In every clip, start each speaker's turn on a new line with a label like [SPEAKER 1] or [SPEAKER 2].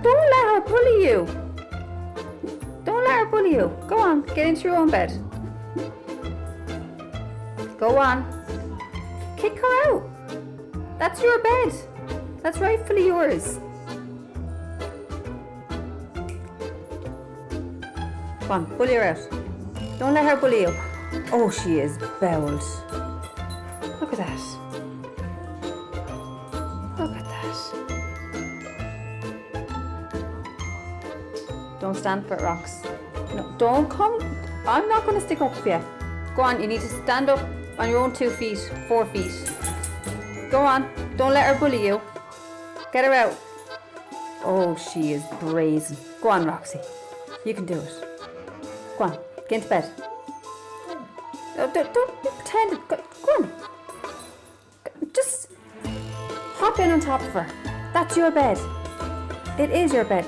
[SPEAKER 1] don't let her bully you. Don't let her bully you. Go on, get into your own bed. Go on. Kick her out. That's your bed. That's rightfully yours. Come on, bully her out. Don't let her bully you. Oh, she is bowled. Look at that. Look at that. Don't stand for it, Rox. No, don't come. I'm not going to stick up for you. Go on, you need to stand up on your own 2 feet, 4 feet. Go on, don't let her bully you. Get her out. Oh, she is brazen. Go on, Roxy. You can do it. Go on, get into bed. No, don't pretend it. Go on. Just hop in on top of her. That's your bed. It is your bed.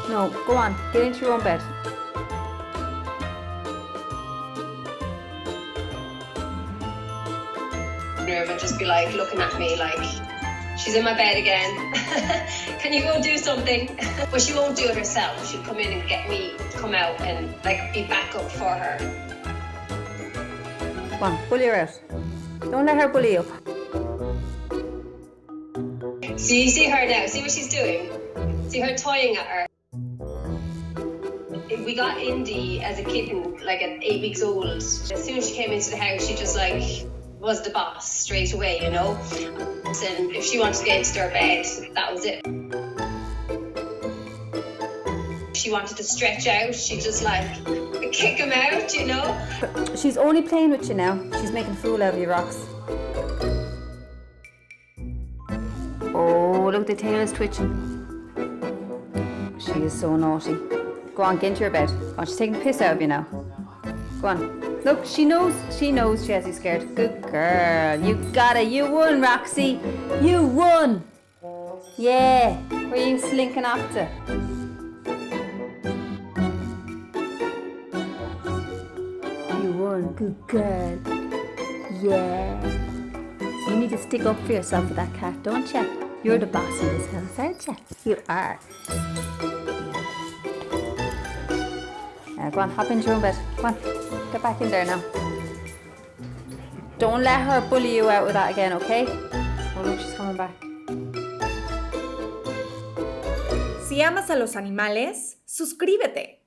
[SPEAKER 1] No, go on, get into your own bed.
[SPEAKER 2] And just be like looking at me like, she's in my bed again. Can you go do something? But she won't do it herself. She'll come in and get me to come out and like be backup for her.
[SPEAKER 1] Come on, bully her out. Don't let her bully you.
[SPEAKER 2] See her now. See what she's doing. See her toying at her. We got Indy as a kitten, like at 8 weeks old. As soon as she came into the house, she just like was the boss straight away, you know. And if she wanted to get into her bed, that was it. If she wanted to stretch out, she just like kick him out, you know.
[SPEAKER 1] But she's only playing with you now. She's making a fool out of you, Rox. Oh, look, the tail is twitching. She is so naughty. Go on, get into your bed. Go on, she's taking the piss out of you now. Go on. Look, she knows she has you scared. Good girl. You got it. You won, Roxy. You won. Yeah. Where are you slinking off to? You won. Good girl. Yeah. You need to stick up for yourself with that cat, don't you? You're the boss in this house, aren't you? You are. Go on, hop into your own bed. Come on, get back in there now. Don't let her bully you out with that again, okay? Oh, look, she's coming back.
[SPEAKER 3] Si amas a los animales, suscríbete.